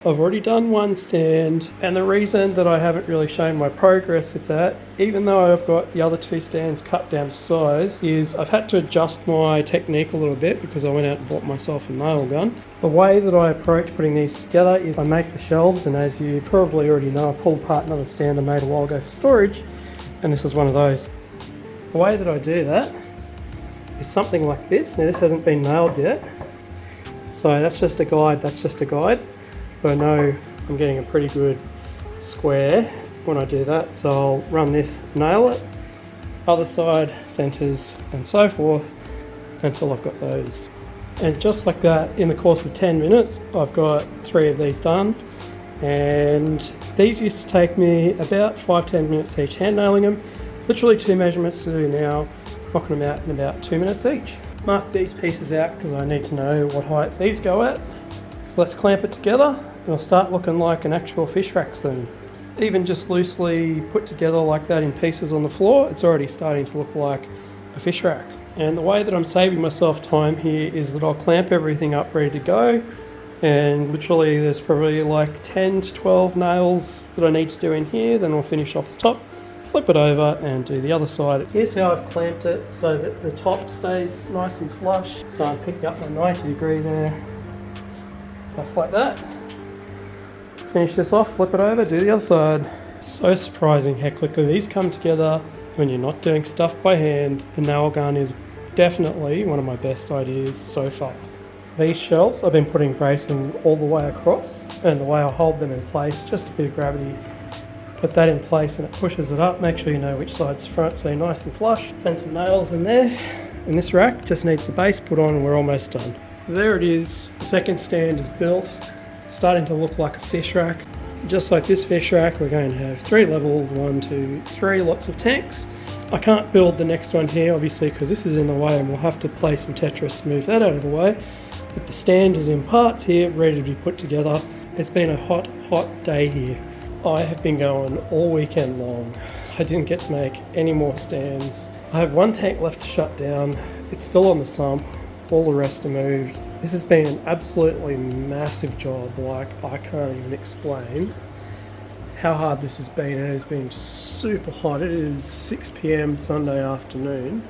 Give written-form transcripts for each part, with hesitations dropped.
I've already done one stand, and the reason that I haven't really shown my progress with that, even though I've got the other two stands cut down to size, is I've had to adjust my technique a little bit because I went out and bought myself a nail gun. The way that I approach putting these together is I make the shelves, and as you probably already know, I pulled apart another stand I made a while ago for storage, and this is one of those. The way that I do that is something like this. Now this hasn't been nailed yet, so that's just a guide, but I know I'm getting a pretty good square when I do that, so I'll run this, nail it, other side, centres and so forth until I've got those. And just like that, in the course of 10 minutes I've got 3 of these done, and these used to take me about 5-10 minutes each hand nailing them. Literally 2 measurements to do now, knocking them out in about 2 minutes each. Mark these pieces out because I need to know what height these go at. So let's clamp it together. It'll start looking like an actual fish rack soon. Even just loosely put together like that in pieces on the floor, it's already starting to look like a fish rack. And the way that I'm saving myself time here is that I'll clamp everything up ready to go, and literally there's probably like 10 to 12 nails that I need to do in here, then I'll finish off the top, flip it over and do the other side. Here's how I've clamped it so that the top stays nice and flush. So I'm picking up my 90 degree there, just like that. Finish this off, flip it over, do the other side. So surprising how quickly these come together when you're not doing stuff by hand. The nail gun is definitely one of my best ideas so far. These shelves I've been putting bracing all the way across, and the way I hold them in place, just a bit of gravity, put that in place and it pushes it up. Make sure you know which side's front so you're nice and flush. Send some nails in there, and this rack just needs the base put on and we're almost done. There it is, the second stand is built. Starting to look like a fish rack. Just like this fish rack, we're going to have 3 levels, 1, 2, 3, lots of tanks. I can't build the next one here obviously because this is in the way, and we'll have to play some Tetris to move that out of the way. But the stand is in parts here, ready to be put together. It's been a hot day here. I have been going all weekend long. I didn't get to make any more stands. I have 1 tank left to shut down. It's still on the sump. All the rest are moved. This has been an absolutely massive job. Like, I can't even explain how hard this has been. It has been super hot. It is 6 PM Sunday afternoon,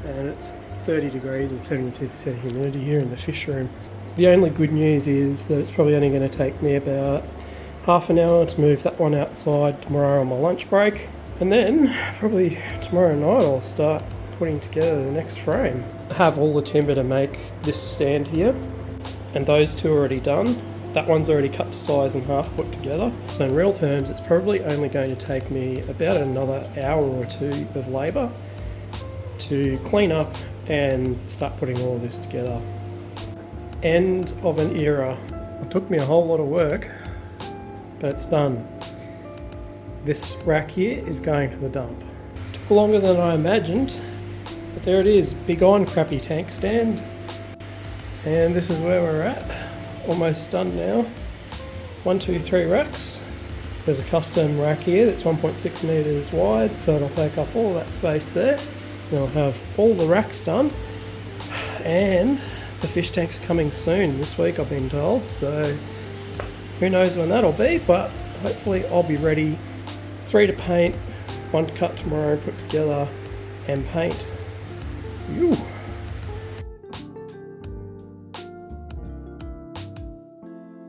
and it's 30 degrees and 72% humidity here in the fish room. The only good news is that it's probably only going to take me about half an hour to move that one outside tomorrow on my lunch break, and then probably tomorrow night I'll start putting together the next frame. I have all the timber to make this stand here, and those 2 are already done. That one's already cut to size and half put together. So in real terms, it's probably only going to take me about another hour or 2 of labour to clean up and start putting all of this together. End of an era. It took me a whole lot of work, but it's done. This rack here is going to the dump. Took longer than I imagined, but there it is, big on crappy tank stand. And this is where we're at, almost done now. 1, 2, 3 racks. There's a custom rack here that's 1.6 meters wide, so it'll take up all that space there. And I'll have all the racks done, and the fish tank's coming soon this week, I've been told, so who knows when that'll be, but hopefully I'll be ready. 3 to paint, 1 to cut tomorrow, put together and paint. Ew.